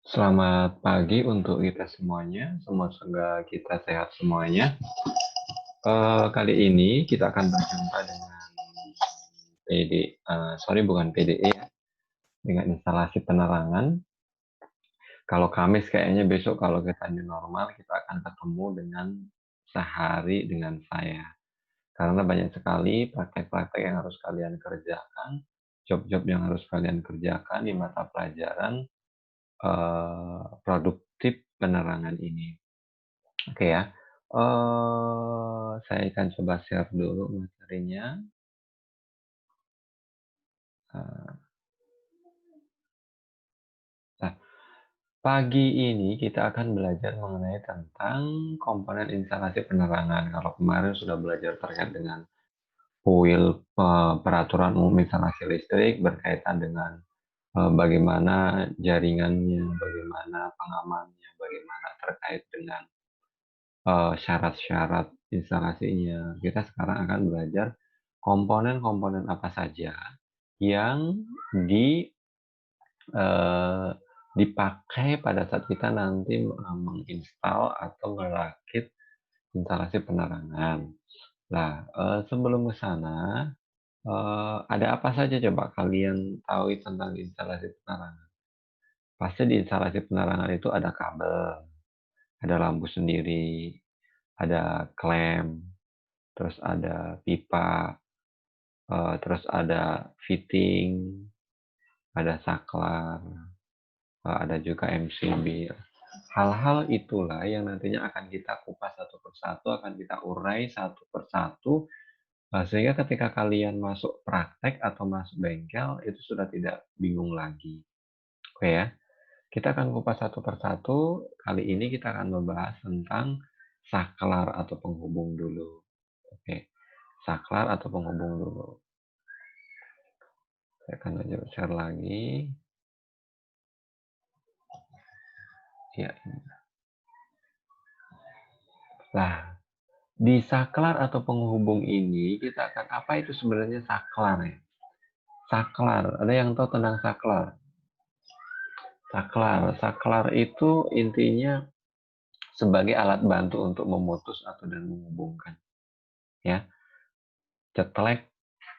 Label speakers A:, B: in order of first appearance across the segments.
A: Selamat pagi untuk kita semuanya. Semoga kita sehat semuanya. Kali ini kita akan berjumpa dengan bukan PDE ya, dengan instalasi penerangan. Kalau Kamis kayaknya besok kalau kita new normal kita akan ketemu dengan sehari dengan saya. Karena banyak sekali praktek-praktek yang harus kalian kerjakan, job-job yang harus kalian kerjakan di mata pelajaran produktif penerangan ini. Oke ya. Saya akan coba share dulu materinya. Nah, pagi ini kita akan belajar mengenai tentang komponen instalasi penerangan. Kalau kemarin sudah belajar terkait dengan PUIL, peraturan umum instalasi listrik berkaitan dengan bagaimana jaringannya, bagaimana pengamannya, bagaimana terkait dengan syarat-syarat instalasinya. Kita sekarang akan belajar komponen-komponen apa saja yang eh, dipakai pada saat kita nanti menginstal atau merakit instalasi penerangan. Nah, sebelum ke sana, ada apa saja coba kalian tahu tentang instalasi penerangan? Pasti di instalasi penerangan itu ada kabel, ada lampu sendiri, ada klem, terus ada pipa, terus ada fitting, ada saklar, ada juga MCB. Hal-hal itulah yang nantinya akan kita kupas satu persatu, akan kita urai satu persatu, sehingga ketika kalian masuk praktek atau masuk bengkel, itu sudah tidak bingung lagi. Oke ya, kita akan kupas satu persatu. Kali ini kita akan membahas tentang saklar atau penghubung dulu. Oke, saklar atau penghubung dulu. Saya akan share lagi. Ya, nah, di saklar atau penghubung ini kita akan apa itu sebenarnya saklar ya? Saklar, ada yang tahu tentang saklar? Saklar itu intinya sebagai alat bantu untuk memutus atau dan menghubungkan. Ya, cetlek,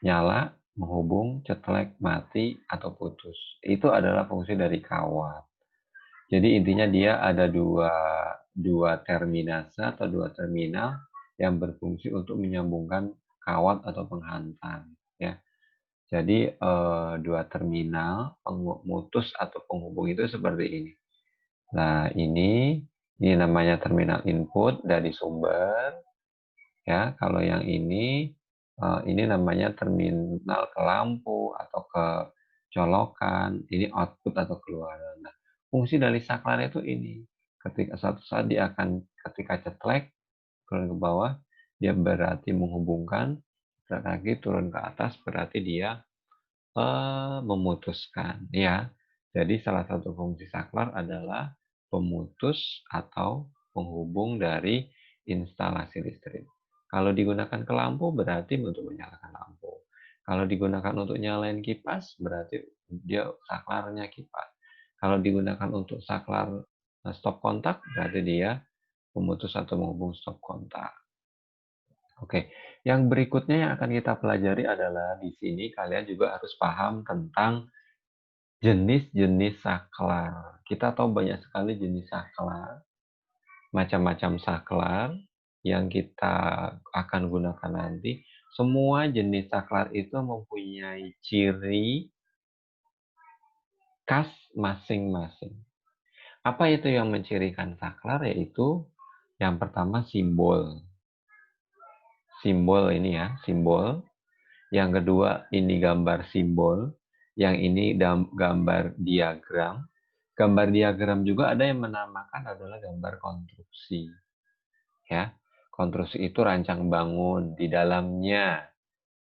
A: nyala, menghubung, cetlek, mati atau putus. Itu adalah fungsi dari kawat. Jadi intinya dia ada dua terminase atau dua terminal yang berfungsi untuk menyambungkan kawat atau penghantar. Ya. Jadi dua terminal pemutus atau penghubung itu seperti ini. Nah ini namanya terminal input dari sumber. Ya, kalau yang ini namanya terminal ke lampu atau ke colokan. Ini output atau keluaran. Nah, fungsi dari saklar itu ini. Ketika suatu saat dia akan ketika cetlek turun ke bawah, dia berarti menghubungkan, lagi turun ke atas berarti dia memutuskan ya. Jadi salah satu fungsi saklar adalah pemutus atau penghubung dari instalasi listrik. Kalau digunakan ke lampu berarti untuk menyalakan lampu. Kalau digunakan untuk nyalain kipas berarti dia saklarnya kipas. Kalau digunakan untuk saklar stop kontak berarti dia pemutus atau menghubung stop kontak. Oke, yang berikutnya yang akan kita pelajari adalah di sini kalian juga harus paham tentang jenis-jenis saklar. Kita tahu banyak sekali jenis saklar, macam-macam saklar yang kita akan gunakan nanti. Semua jenis saklar itu mempunyai ciri khas masing-masing. Apa itu yang mencirikan saklar? Yaitu yang pertama simbol. Simbol ini ya, simbol. Yang kedua ini gambar simbol. Yang ini gambar diagram. Gambar diagram juga ada yang menamakan adalah gambar konstruksi. Ya, konstruksi itu rancang bangun di dalamnya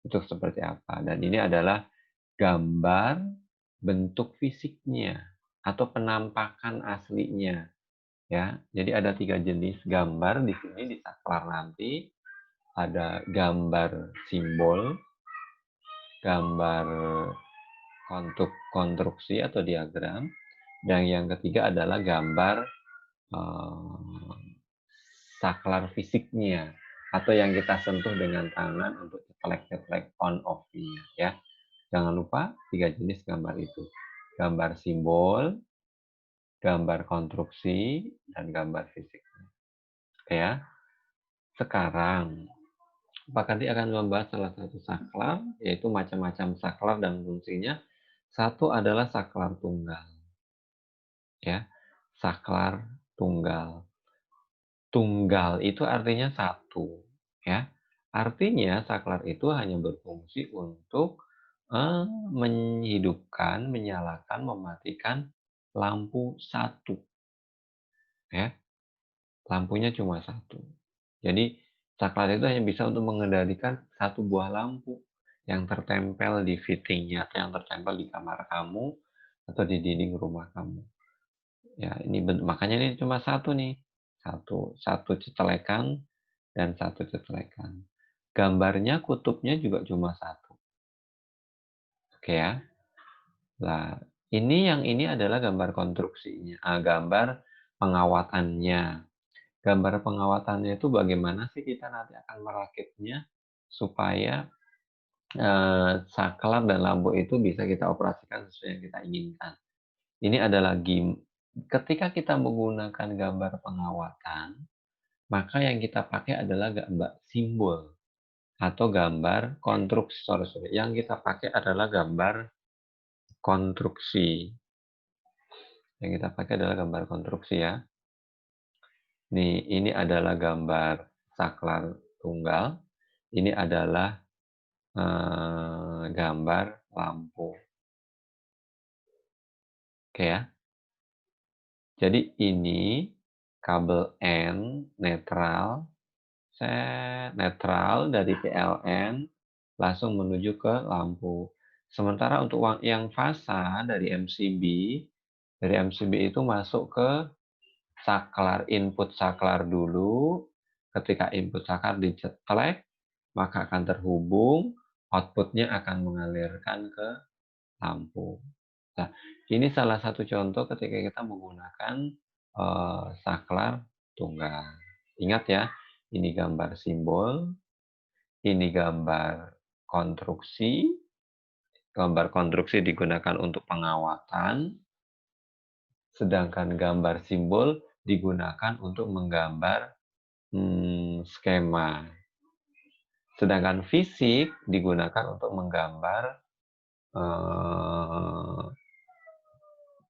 A: itu seperti apa. Dan ini adalah gambar bentuk fisiknya atau penampakan aslinya. Ya, jadi ada 3 jenis gambar di sini di saklar nanti. Ada gambar simbol, gambar konstruksi atau diagram, Dan yang ketiga adalah gambar eh, saklar fisiknya atau yang kita sentuh dengan tangan untuk ceklek-ceklek on off-nya ya. Jangan lupa 3 jenis gambar itu. Gambar simbol, gambar konstruksi, dan gambar fisik. Oke ya. Sekarang Pak Kardi akan membahas salah satu saklar, yaitu macam-macam saklar dan fungsinya. Satu adalah saklar tunggal. Ya, saklar tunggal. Tunggal itu artinya satu. Ya, artinya saklar itu hanya berfungsi untuk menghidupkan, menyalakan, mematikan lampu satu. Ya, lampunya cuma satu. Jadi saklar itu hanya bisa untuk mengendalikan satu buah lampu yang tertempel di fittingnya atau yang tertempel di kamar kamu atau di dinding rumah kamu. Ya, ini makanya ini cuma satu nih. Satu cetelekan dan satu cetelekan. Gambarnya kutubnya juga cuma satu. Oke ya. Nah, ini adalah gambar konstruksinya, gambar pengawatannya. Gambar pengawatannya itu bagaimana sih kita nanti akan merakitnya supaya saklar dan lampu itu bisa kita operasikan sesuai yang kita inginkan. Ini adalah ketika kita menggunakan gambar pengawatan, maka yang kita pakai adalah gambar simbol atau gambar konstruksi. Sorry. Yang kita pakai adalah gambar konstruksi. Yang kita pakai adalah gambar konstruksi ya. Nih, ini adalah gambar saklar tunggal. Ini adalah gambar lampu. Oke ya. Jadi ini kabel N netral, netral dari PLN langsung menuju ke lampu. Sementara untuk yang fasa dari MCB itu masuk ke saklar, input saklar dulu. Ketika input saklar diceklek, maka akan terhubung, outputnya akan mengalirkan ke lampu. Nah, ini salah satu contoh ketika kita menggunakan saklar tunggal. Ingat ya, ini gambar simbol, ini gambar konstruksi. Gambar konstruksi digunakan untuk pengawatan, sedangkan gambar simbol digunakan untuk menggambar skema. Sedangkan fisik digunakan untuk menggambar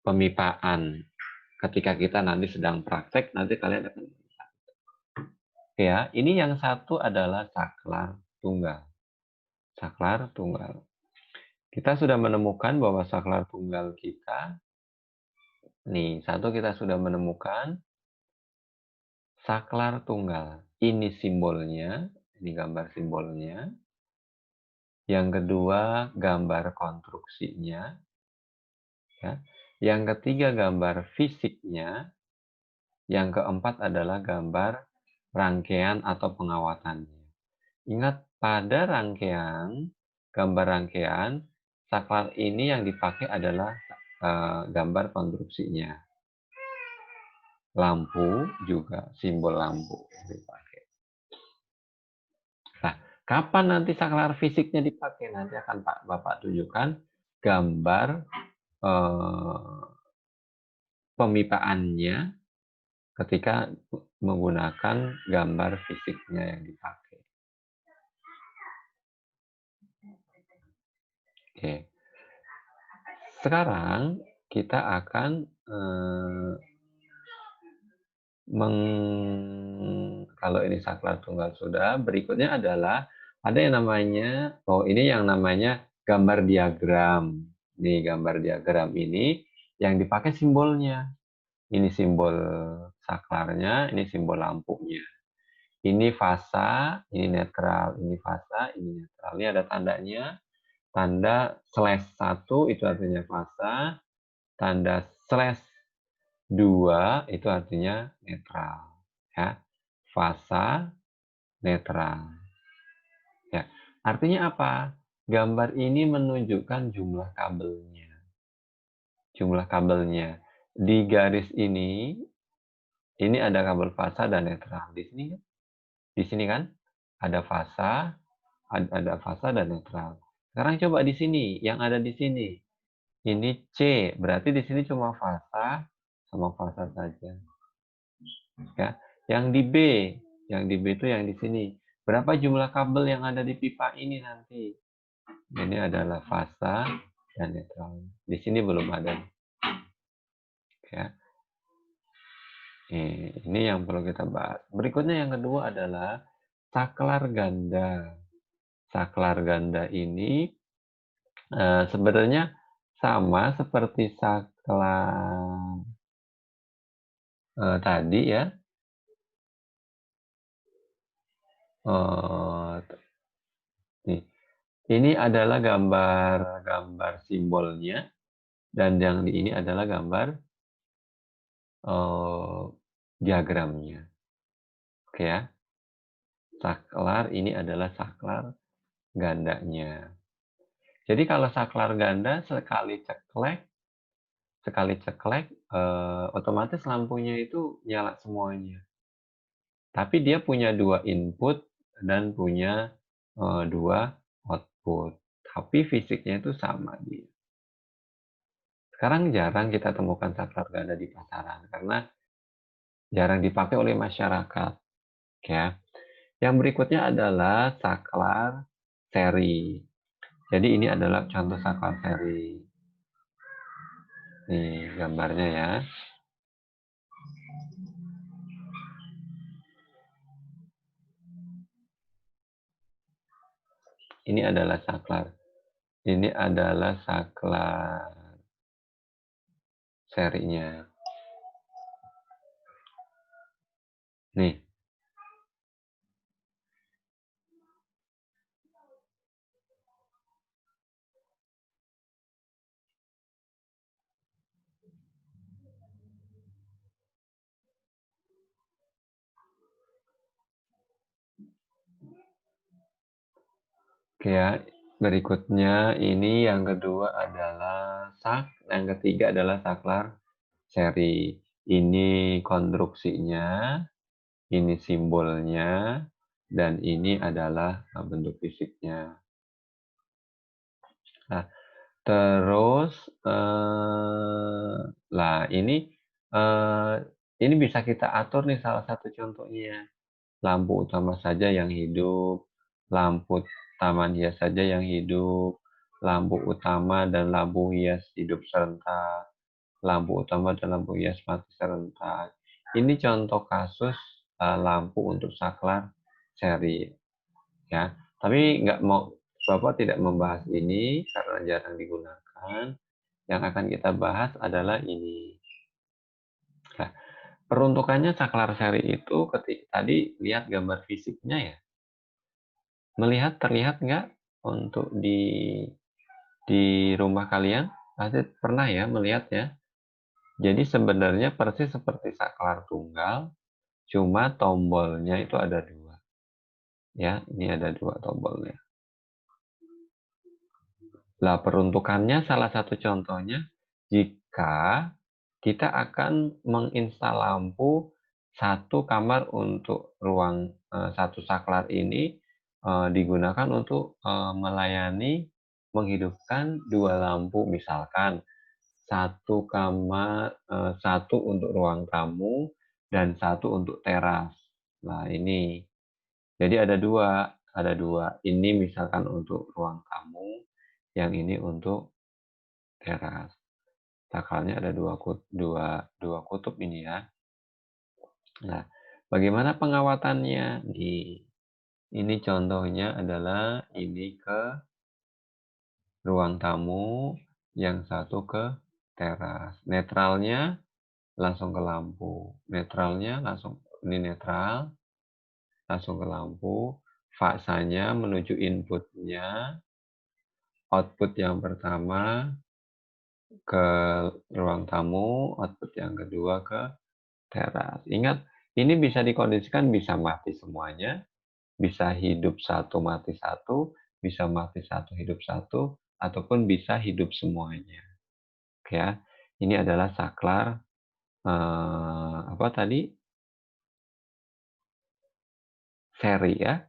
A: pemipaan. Ketika kita nanti sedang praktek, nanti kalian akan ya, ini yang satu adalah saklar tunggal. Saklar tunggal. Kita sudah menemukan bahwa saklar tunggal kita, nih, satu kita sudah menemukan saklar tunggal. Ini simbolnya, ini gambar simbolnya. Yang kedua, gambar konstruksinya. Ya. Yang ketiga, gambar fisiknya. Yang keempat adalah gambar rangkaian atau pengawatannya. Ingat, pada gambar rangkaian, saklar ini yang dipakai adalah gambar konstruksinya. Lampu juga simbol lampu yang dipakai. Nah, kapan nanti saklar fisiknya dipakai? Nanti akan Bapak tunjukkan gambar pemipaannya ketika menggunakan gambar fisiknya yang dipakai. Oke. Sekarang kita akan kalau ini saklar tunggal sudah, berikutnya adalah ada yang namanya, ini yang namanya gambar diagram. Nih, gambar diagram ini yang dipakai simbolnya. Ini simbol saklarnya, ini simbol lampunya. Ini fasa, ini netral, ini fasa, ini netral. Ini ada tandanya. Tanda /1 itu artinya fasa, tanda /2 itu artinya netral. Ya. Fasa, netral. Ya. Artinya apa? Gambar ini menunjukkan jumlah kabelnya. Jumlah kabelnya. di garis ini ada kabel fasa dan netral. Di sini kan ada fasa, ada fasa dan netral. Sekarang coba di sini, yang ada di sini. Ini C, berarti di sini cuma fasa sama fasa saja. Ya. Yang di B itu yang di sini. Berapa jumlah kabel yang ada di pipa ini nanti? Ini adalah fasa dan netral. Di sini belum ada. Ya. Ini yang perlu kita bahas. Berikutnya yang kedua adalah saklar ganda. Saklar ganda ini sebenarnya sama seperti saklar tadi ya. Eh, nih, ini adalah gambar simbolnya dan yang di ini adalah gambar eh, diagramnya. Oke ya. Saklar ini adalah saklar gandanya. Jadi kalau saklar ganda sekali ceklek otomatis lampunya itu nyala semuanya. Tapi dia punya 2 input dan punya 2 output. Tapi fisiknya itu sama dia. Sekarang jarang kita temukan saklar ganda di pasaran karena jarang dipakai oleh masyarakat, ya. Yang berikutnya adalah saklar seri. Jadi ini adalah contoh saklar seri. Nih gambarnya ya. Ini adalah saklar. Ini adalah saklar serinya. Nih, oke ya. Berikutnya ini yang kedua adalah yang ketiga adalah saklar seri. Ini konstruksinya, ini simbolnya, dan ini adalah bentuk fisiknya. Nah, terus lah eh, ini bisa kita atur nih salah satu contohnya. Lampu utama saja yang hidup, lampu taman hias saja yang hidup, lampu utama dan lampu hias hidup serentak, lampu utama dan lampu hias mati serentak. Ini contoh kasus lampu untuk saklar seri, ya. Tapi nggak mau, Bapak tidak membahas ini karena jarang digunakan. Yang akan kita bahas adalah ini. Nah, peruntukannya saklar seri itu tadi lihat gambar fisiknya ya. Terlihat nggak untuk di rumah kalian? Pasti pernah ya melihat ya. Jadi sebenarnya persis seperti saklar tunggal, cuma tombolnya itu ada dua. Ya, ini ada dua tombolnya. Lah peruntukannya salah satu contohnya jika kita akan menginstal lampu satu kamar untuk ruang satu saklar ini digunakan untuk melayani menghidupkan dua lampu, misalkan satu kamar, satu untuk ruang tamu dan satu untuk teras. Nah ini, jadi ada dua. Ini misalkan untuk ruang tamu, yang ini untuk teras. Sakalnya ada dua kutub ini ya. Nah, bagaimana pengawatannya? Ini contohnya adalah ini ke ruang tamu, yang satu ke teras. Netralnya langsung ke lampu. Netralnya langsung, ini netral, langsung ke lampu. Fasanya menuju inputnya, output yang pertama ke ruang tamu, output yang kedua ke teras. Ingat, ini bisa dikondisikan bisa mati semuanya, bisa hidup satu mati satu, bisa mati satu hidup satu, ataupun bisa hidup semuanya. Oke ya, ini adalah saklar Apa tadi? Seri ya.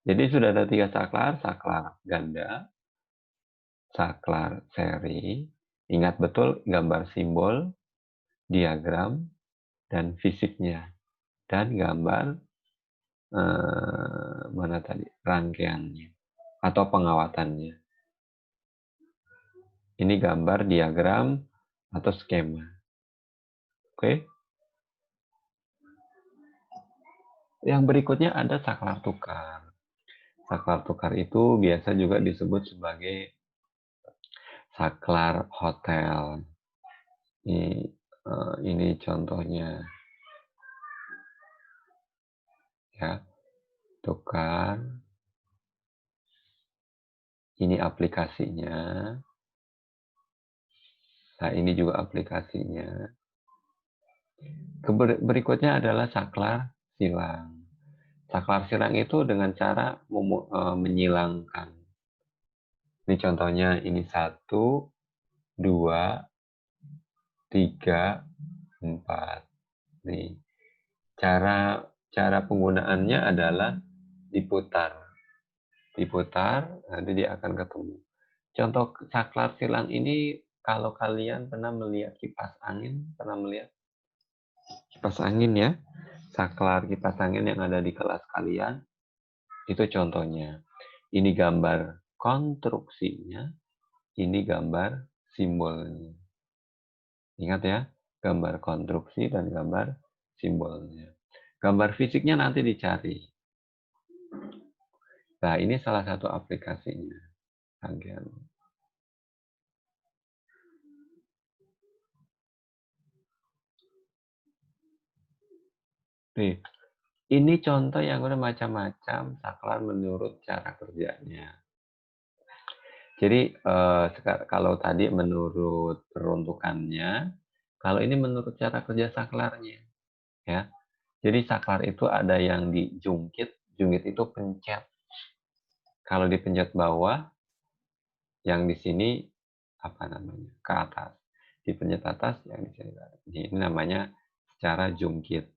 A: Jadi sudah ada 3 saklar, saklar ganda, saklar seri. Ingat betul gambar simbol, diagram, dan fisiknya. Dan gambar mana tadi? Rangkaiannya atau pengawatannya. Ini gambar, diagram, atau skema. Oke. Yang berikutnya ada saklar tukar. Saklar tukar itu biasa juga disebut sebagai saklar hotel. Ini contohnya ya, tukar. Ini aplikasinya. Nah, ini juga aplikasinya. Berikutnya adalah saklar silang. Saklar silang itu dengan cara menyilangkan. Ini contohnya, ini 1, 2, 3, 4. Nih, cara cara penggunaannya adalah diputar. Diputar, nanti dia akan ketemu. Contoh saklar silang ini, kalau kalian pernah melihat kipas angin, pernah melihat kipas angin ya, saklar kipas angin yang ada di kelas kalian, itu contohnya. Ini gambar konstruksinya, ini gambar simbolnya. Ingat ya, gambar konstruksi dan gambar simbolnya. Gambar fisiknya nanti dicari. Nah, ini salah satu aplikasinya. Rangkaian. Nih, ini contoh yang udah macam-macam saklar menurut cara kerjanya. Jadi kalau tadi menurut peruntukannya, kalau ini menurut cara kerja saklarnya, ya. Jadi saklar itu ada yang dijungkit, jungkit itu pencet. Kalau dipencet bawah, yang di sini apa namanya? Ke atas. Dipencet atas, yang di sini ke atas. Ini namanya secara jungkit.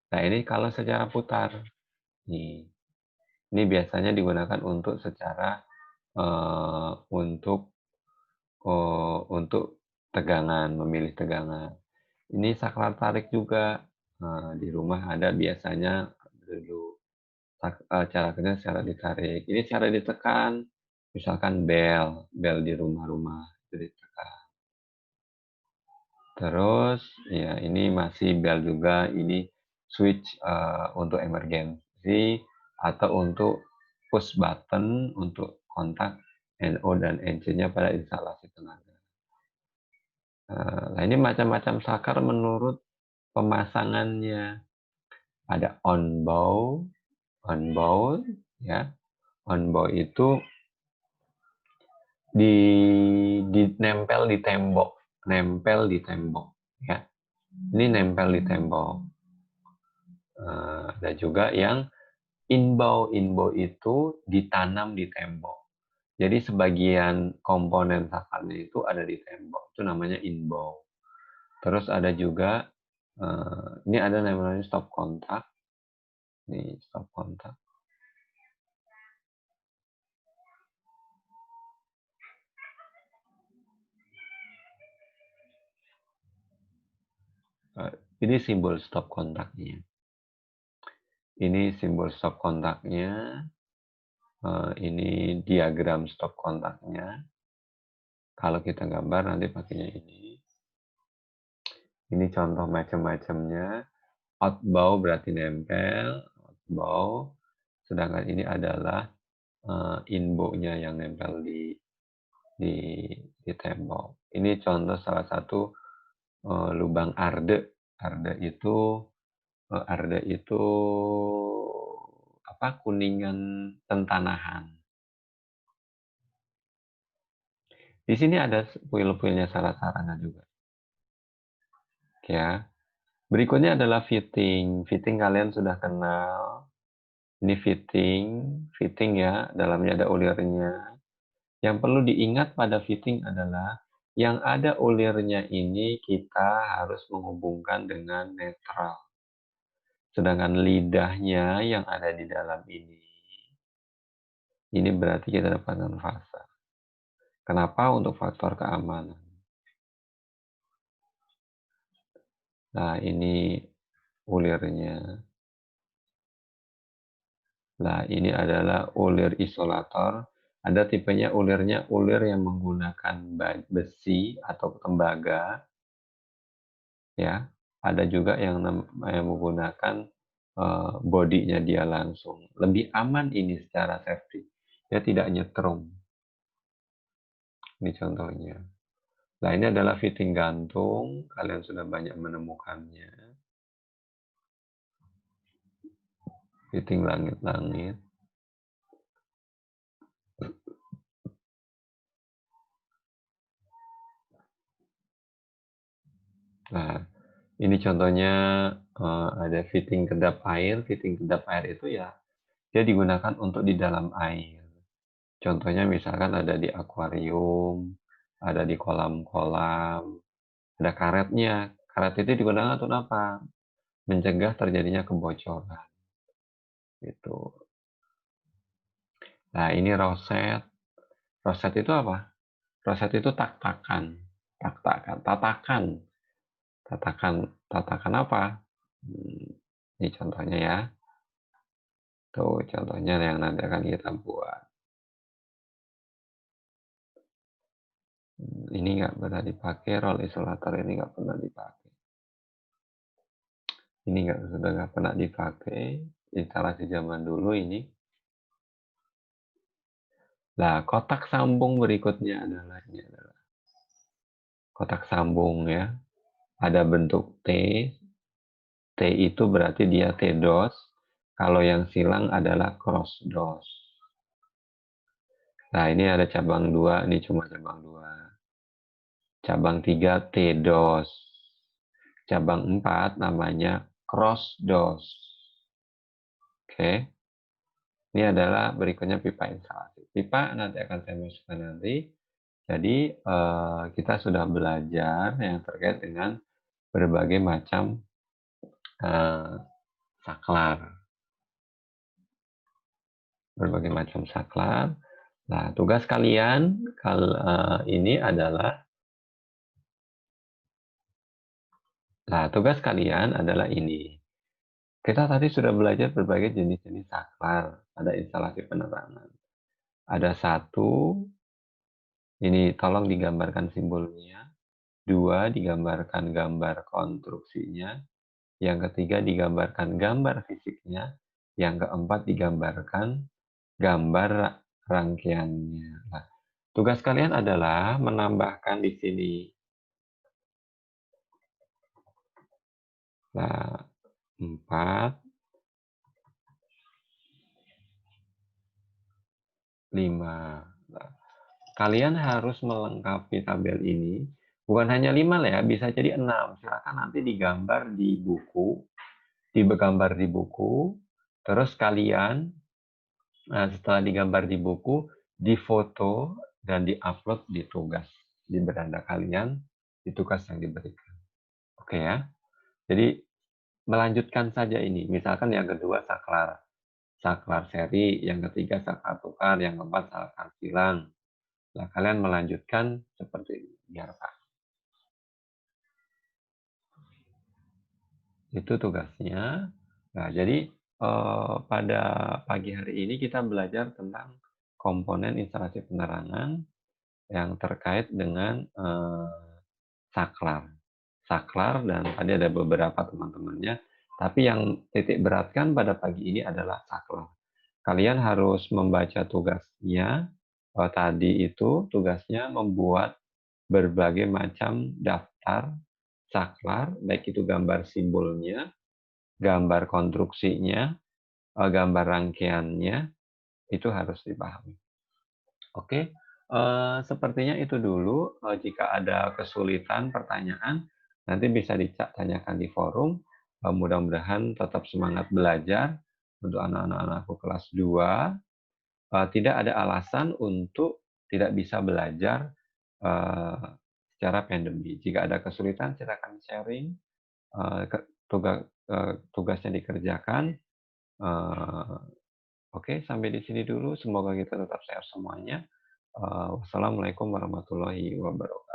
A: Nah, ini kalau secara putar. Nih. Ini biasanya digunakan untuk secara untuk tegangan, memilih tegangan. Ini saklar tarik juga. Di rumah ada biasanya dulu cara kerja secara ditarik. Ini secara ditekan, misalkan bel di rumah-rumah itu ditekan. Terus ya ini masih bel juga, ini switch untuk emergency atau untuk push button untuk kontak NO dan NC-nya pada instalasi tenaga. Nah, ini macam-macam saklar menurut pemasangannya. Ada on bow ya. On bow itu nempel di tembok ya. Ini nempel di tembok. Ada juga yang inbow itu ditanam di tembok. Jadi sebagian komponen saklarnya itu ada di tembok. Itu namanya inbow. Terus ada juga ini ada namanya stop kontak. Ini stop kontak. Ini simbol stop kontaknya. Ini simbol stop kontaknya. Ini diagram stop kontaknya. Kalau kita gambar nanti pakainya ini. Ini contoh macam-macamnya. Outbow berarti nempel, outbow. Sedangkan ini adalah inbow-nya yang nempel di tembok. Ini contoh salah satu lubang arde. Arde itu apa? Kuningan tentanahan. Di sini ada kuil-kuilnya syarat-syaratnya juga. Ya. Berikutnya adalah fitting. Fitting kalian sudah kenal. Ini fitting ya, dalamnya ada ulirnya. Yang perlu diingat pada fitting adalah Yang ada ulirnya ini kita harus menghubungkan dengan netral. Sedangkan lidahnya yang ada di dalam ini berarti kita dapatkan fasa. Kenapa? Untuk faktor keamanan. Nah, ini ulirnya. Nah, ini adalah ulir isolator. Ada tipenya ulirnya ulir yang menggunakan besi atau tembaga, ya. Ada juga yang menggunakan bodinya dia langsung. Lebih aman ini secara safety. Dia tidak nyetrum. Ini contohnya. Nah, ini adalah fitting gantung. Kalian sudah banyak menemukannya. Fitting langit-langit. Nah, ini contohnya ada fitting kedap air. Fitting kedap air itu ya, dia digunakan untuk di dalam air. Contohnya misalkan ada di akuarium, ada di kolam-kolam, ada karetnya. Karet itu digunakan untuk apa? Mencegah terjadinya kebocoran. Gitu. Nah, ini roset. Roset itu apa? Roset itu tak-takan. Tak-takan. Tatakan. Tatakan. Tatakan apa? Ini contohnya ya. Tuh contohnya yang nanti akan kita buat. Ini nggak pernah dipakai, roll isolator ini nggak pernah dipakai. Ini sudah nggak pernah dipakai, instalasi zaman dulu ini. Nah, kotak sambung berikutnya adalah ini adalah kotak sambung ya. Ada bentuk T. T itu berarti dia T-DOS. Kalau yang silang adalah cross-DOS. Nah, ini ada cabang 2, ini cuma cabang 2. Cabang 3 T-DOS. Cabang 4 namanya cross-DOS. Oke. Ini adalah berikutnya pipa instalasi. Pipa nanti akan saya masukkan nanti. Jadi kita sudah belajar yang terkait dengan berbagai macam saklar. Berbagai macam saklar. Nah, tugas kalian ini adalah ini. Kita tadi sudah belajar berbagai jenis-jenis saklar. Ada instalasi penerangan. Ada satu, ini tolong digambarkan simbolnya. Dua, digambarkan gambar konstruksinya. Yang ketiga, digambarkan gambar fisiknya. Yang keempat, digambarkan gambar rangkaiannya. Nah, tugas kalian adalah menambahkan di sini. Nah, 4, 5. Nah, kalian harus melengkapi tabel ini. Bukan hanya 5 lah ya, bisa jadi 6. Silakan nanti digambar di buku. Digambar di buku. Terus kalian setelah digambar di buku, difoto dan diupload di tugas. Di beranda kalian, di tugas yang diberikan. Oke ya. Jadi melanjutkan saja ini. Misalkan yang kedua saklar seri, yang ketiga saklar tukar, yang keempat saklar silang. Nah, kalian melanjutkan seperti ini, biar Pak. Itu tugasnya. Nah, jadi pada pagi hari ini kita belajar tentang komponen instalasi penerangan yang terkait dengan saklar. Saklar dan tadi ada beberapa teman-temannya. Tapi yang titik beratkan pada pagi ini adalah saklar. Kalian harus membaca tugasnya. Tadi itu tugasnya membuat berbagai macam daftar saklar, baik itu gambar simbolnya, gambar konstruksinya, gambar rangkaiannya, itu harus dipahami. Oke, sepertinya itu dulu. Jika ada kesulitan, pertanyaan, nanti bisa ditanyakan di forum. Mudah-mudahan tetap semangat belajar untuk anak-anak anakku kelas 2. Tidak ada alasan untuk tidak bisa belajar secara pandemi. Jika ada kesulitan silakan sharing, ke tugasnya dikerjakan, eee, oke sampai di sini dulu, semoga kita tetap sehat semuanya. Wassalamualaikum warahmatullahi wabarakatuh.